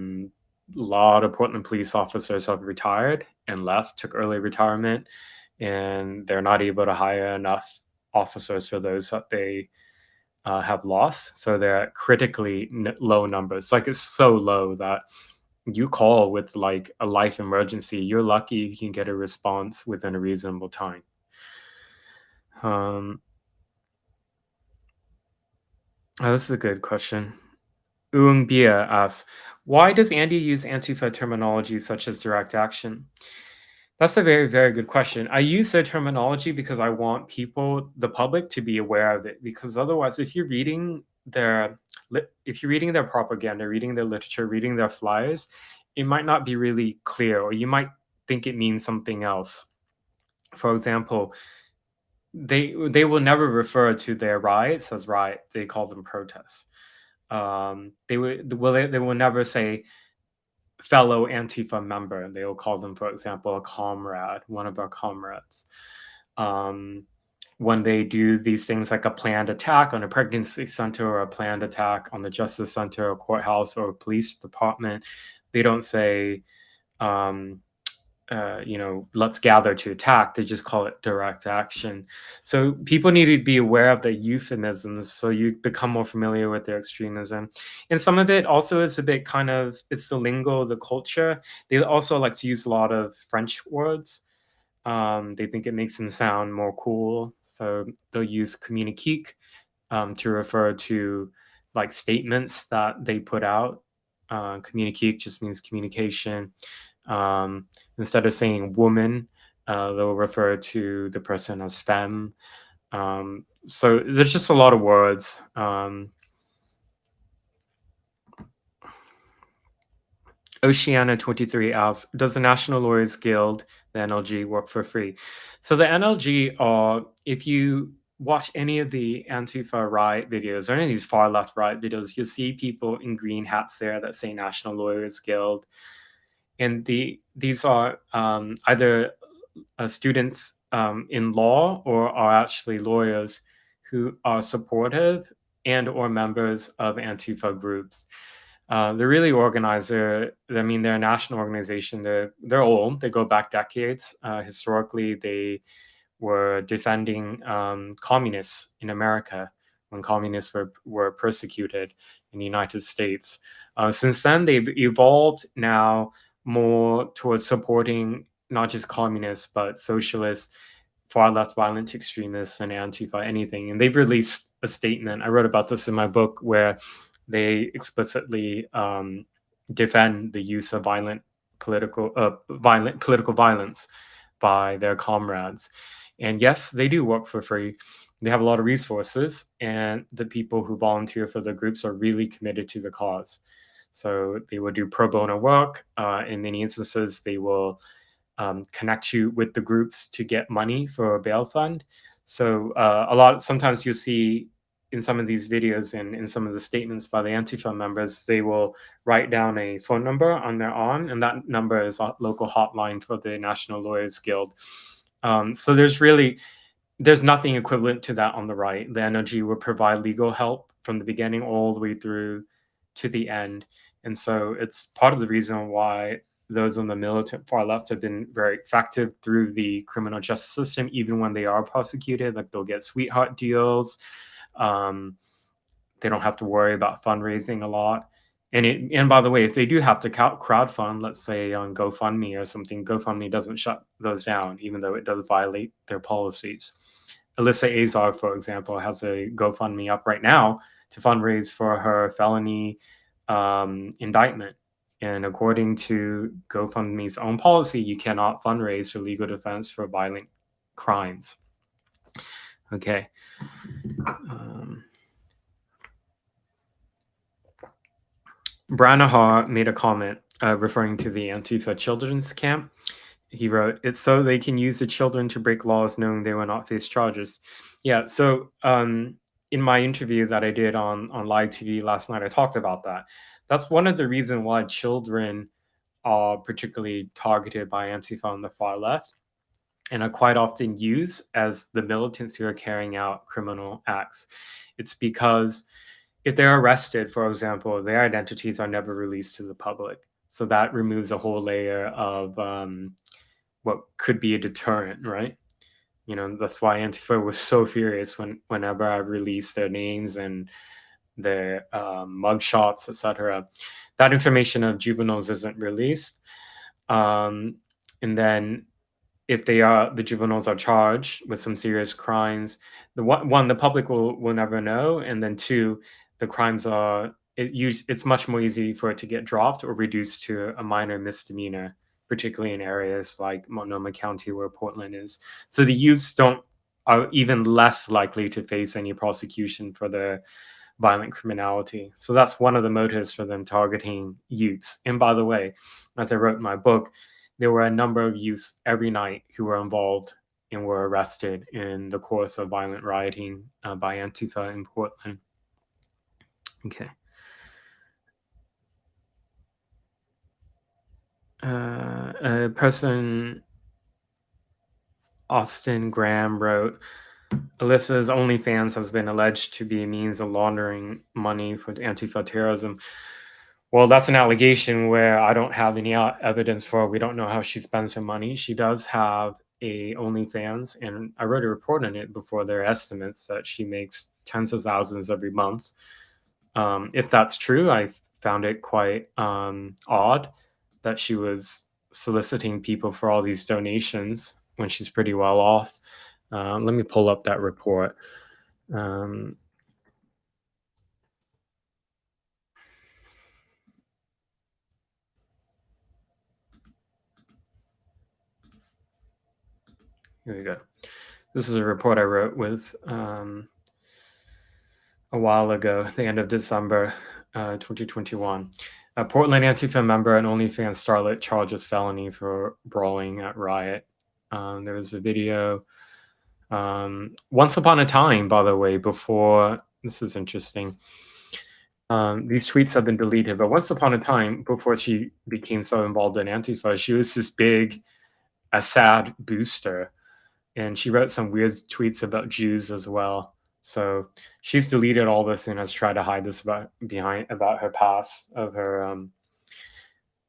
lot of Portland police officers have retired and left, took early retirement, and they're not able to hire enough officers for those that they have lost. So they're at critically low numbers. Like, it's so low that you call with like a life emergency, you're lucky you can get a response within a reasonable time. Oh, this is a good question. Uung Bia asks, why does Andy use Antifa terminology such as direct action? That's a very, very good question. I use their terminology because I want people, the public, to be aware of it. Because otherwise, if you're reading their propaganda, reading their literature, reading their flyers, it might not be really clear, or you might think it means something else. For example, they will never refer to their riots as riots. They call them protests. They will never say fellow Antifa member. They will call them, for example, a comrade, one of our comrades. when they do these things like a planned attack on a pregnancy center or a planned attack on the justice center or courthouse or police department, they don't say, let's gather to attack. They just call it direct action. So people need to be aware of the euphemisms so you become more familiar with their extremism. And some of it also is a bit kind of, it's the lingo, the culture. They also like to use a lot of French words. They think it makes them sound more cool. So they'll use communique to refer to like statements that they put out. Communique just means communication. Instead of saying woman, they'll refer to the person as femme. So there's just a lot of words. Oceana 23 asks, does the National Lawyers Guild, the NLG, work for free? So the NLG are, if you watch any of the Antifa riot videos or any of these far left riot videos, you'll see people in green hats there that say National Lawyers Guild. And these are either students in law or are actually lawyers who are supportive and or members of Antifa groups. They're really organized. They're a national organization. They're old. They go back decades. Historically, they were defending communists in America when communists were persecuted in the United States. Since then, they've evolved now more towards supporting not just communists, but socialists, far left violent extremists, and Antifa, anything. And they've released a statement. I wrote about this in my book where they explicitly defend the use of violent political violence by their comrades. And yes, they do work for free. They have a lot of resources, and the people who volunteer for the groups are really committed to the cause. So they will do pro bono work. In many instances, they will connect you with the groups to get money for a bail fund. So sometimes you'll see in some of these videos and in some of the statements by the Antifa members, they will write down a phone number on their arm, and that number is a local hotline for the National Lawyers Guild. So there's nothing equivalent to that on the right. The NLG will provide legal help from the beginning all the way through to the end. And so it's part of the reason why those on the militant far left have been very effective through the criminal justice system, even when they are prosecuted. Like they'll get sweetheart deals. They don't have to worry about fundraising a lot. And by the way, if they do have to crowdfund, let's say on GoFundMe or something, GoFundMe doesn't shut those down, even though it does violate their policies. Alyssa Azar, for example, has a GoFundMe up right now to fundraise for her felony indictment. And according to GoFundMe's own policy, you cannot fundraise for legal defense for violent crimes. Okay. Branahar made a comment referring to the Antifa children's camp. He wrote, "It's so they can use the children to break laws knowing they will not face charges." Yeah, so in my interview that I did on live TV last night, I talked about that. That's one of the reasons why children are particularly targeted by Antifa on the far left and are quite often used as the militants who are carrying out criminal acts. It's because if they're arrested, for example, their identities are never released to the public. So that removes a whole layer of what could be a deterrent, right? That's why Antifa was so furious whenever I released their names and their mugshots, etc. That information of juveniles isn't released. And then if the juveniles are charged with some serious crimes, the public will never know. And then two, the crimes it's much more easy for it to get dropped or reduced to a minor misdemeanor, particularly in areas like Multnomah County where Portland is. So the youths are even less likely to face any prosecution for their violent criminality. So that's one of the motives for them targeting youths. And by the way, as I wrote in my book, there were a number of youths every night who were involved and were arrested in the course of violent rioting by Antifa in Portland. Okay. A person, Austin Graham, wrote, Alyssa's OnlyFans has been alleged to be a means of laundering money for Antifa terrorism. Well, that's an allegation where I don't have any evidence for. We don't know how she spends her money. She does have a OnlyFans, and I wrote a report on it before their estimates that she makes tens of thousands every month. If that's true, I found it quite odd that she was soliciting people for all these donations when she's pretty well off. Let me pull up that report. Here we go. This is a report I wrote with a while ago, the end of December 2021. A Portland Antifa member and OnlyFans starlet charges felony for brawling at Riot. There was a video once upon a time, by the way, before, this is interesting. These tweets have been deleted, but once upon a time, before she became so involved in Antifa, she was this big Assad booster. And she wrote some weird tweets about Jews as well. So she's deleted all this and has tried to hide this about her past, of her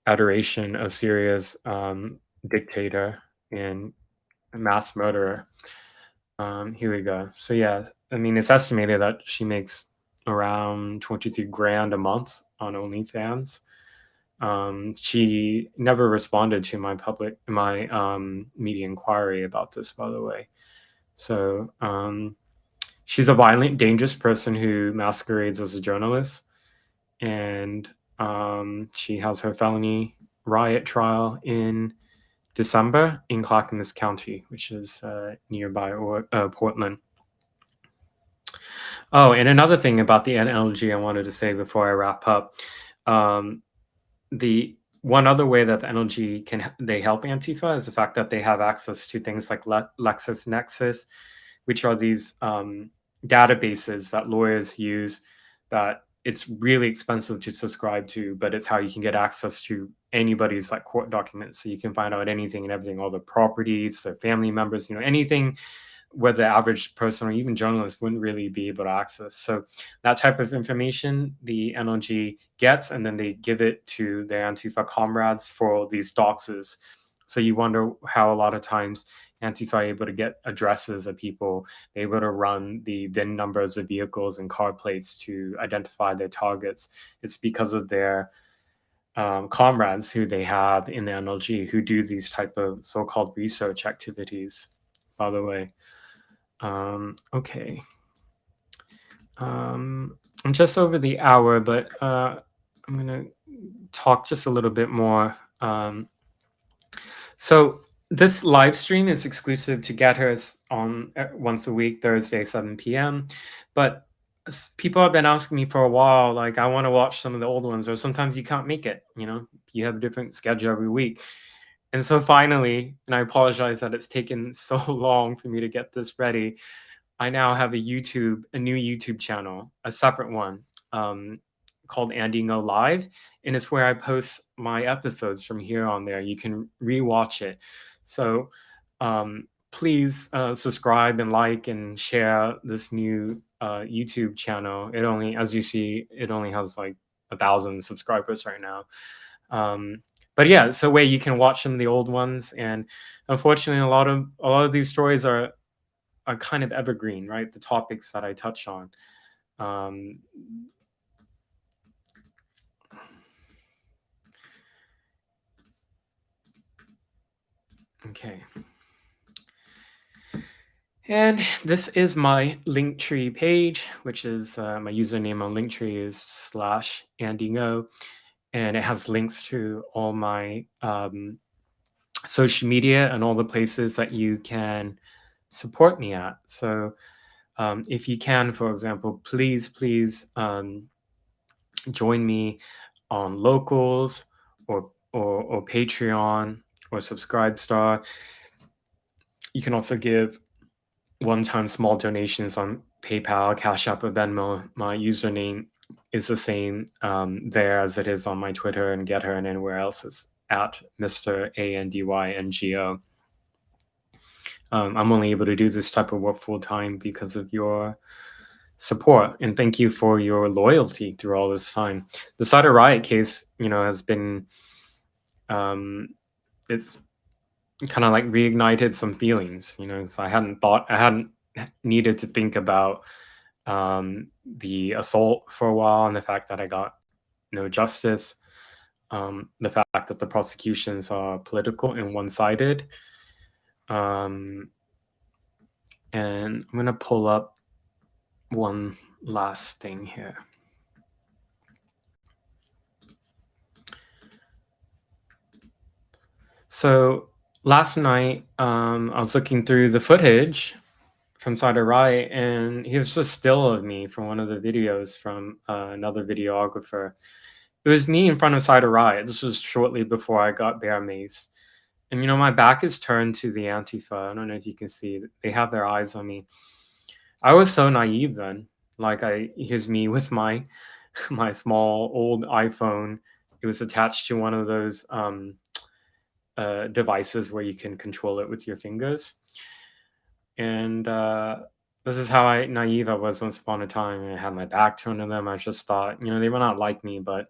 adoration of Syria's dictator and mass murderer. Here we go. So yeah, I mean, it's estimated that she makes around 23 grand a month on OnlyFans. She never responded to my media inquiry about this, by the way. So she's a violent, dangerous person who masquerades as a journalist, and she has her felony riot trial in December in Clackamas County, which is nearby Portland. Oh, and another thing about the NLG I wanted to say before I wrap up. The one other way that the NLG they help Antifa is the fact that they have access to things like LexisNexis, which are these databases that lawyers use that it's really expensive to subscribe to, but it's how you can get access to anybody's like court documents. So you can find out anything and everything, all the properties, their family members, anything where the average person or even journalist wouldn't really be able to access. So that type of information the NLG gets, and then they give it to their Antifa comrades for these doxes. So you wonder how a lot of times Antifa are able to get addresses of people, they're able to run the VIN numbers of vehicles and car plates to identify their targets. It's because of their comrades who they have in the NLG who do these type of so-called research activities, by the way. Okay. I'm just over the hour, but I'm going to talk just a little bit more. So this live stream is exclusive to GetHers on once a week, Thursday, 7 p.m. But people have been asking me for a while, like, I want to watch some of the old ones, or sometimes you can't make it, you have a different schedule every week. And so finally, and I apologize that it's taken so long for me to get this ready, I now have a new YouTube channel, a separate one, called Andy Ngo Live, and it's where I post my episodes from here on there. You can rewatch it. So please subscribe and like and share this new YouTube channel. It only, as you see, it only has like 1,000 subscribers right now. But yeah, it's a way you can watch some of the old ones. And unfortunately, a lot of these stories are kind of evergreen, right? The topics that I touch on. Okay. And this is my Linktree page, which is my username on Linktree is /AndyNgo. And it has links to all my social media and all the places that you can support me at. So if you can, for example, please join me on Locals or Patreon or Subscribestar. You can also give one-time small donations on PayPal, Cash App, or Venmo. My username is the same there as it is on my Twitter and GetHer and anywhere else. It's at Mr. ANDYNGO. I'm only able to do this type of work full time because of your support, and thank you for your loyalty through all this time. The Cider Riot case, has been, it's kind of like reignited some feelings, so I hadn't needed to think about the assault for a while, and the fact that I got no justice, the fact that the prosecutions are political and one-sided. And I'm going to pull up one last thing here. So last night, I was looking through the footage from Cider Riot, and he was just still of me from one of the videos from another videographer. It was me in front of Cider Riot. This was shortly before I got bear maced. And, my back is turned to the Antifa. I don't know if you can see. They have their eyes on me. I was so naive then. Like, here's me with my small old iPhone. It was attached to one of those devices where you can control it with your fingers. And this is how naive I was once upon a time. I had my back turned to them. I just thought, they will not like me, but,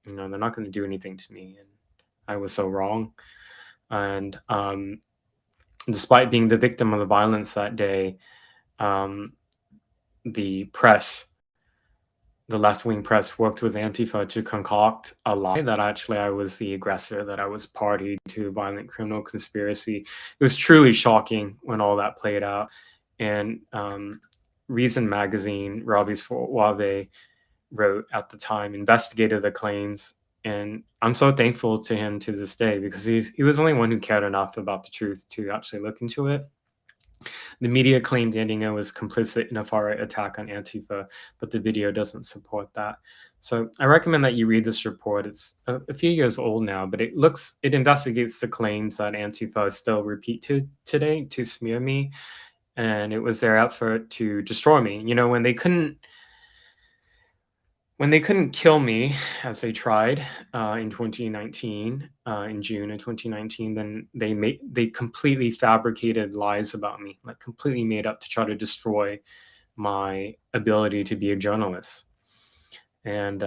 they're not going to do anything to me. And I was so wrong. And despite being the victim of the violence that day, the press, the left-wing press, worked with Antifa to concoct a lie that actually I was the aggressor, that I was party to a violent criminal conspiracy. It was truly shocking when all that played out. And Reason magazine, Robbie's Wave, wrote at the time, investigated the claims. And I'm so thankful to him to this day, because he was the only one who cared enough about the truth to actually look into it. The media claimed Andino was complicit in a far-right attack on Antifa, but the video doesn't support that. So I recommend that you read this report. It's a few years old now, but it investigates the claims that Antifa still repeat today to smear me. And it was their effort to destroy me. When they couldn't kill me, as they tried in 2019, in June of 2019, then they completely fabricated lies about me, like completely made up to try to destroy my ability to be a journalist. And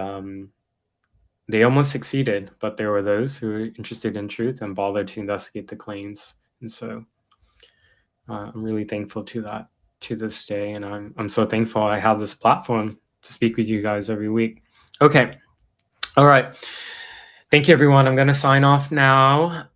they almost succeeded, but there were those who were interested in truth and bothered to investigate the claims. And so I'm really thankful to that to this day, and I'm so thankful I have this platform to speak with you guys every week. Okay. All right. Thank you, everyone. I'm going to sign off now.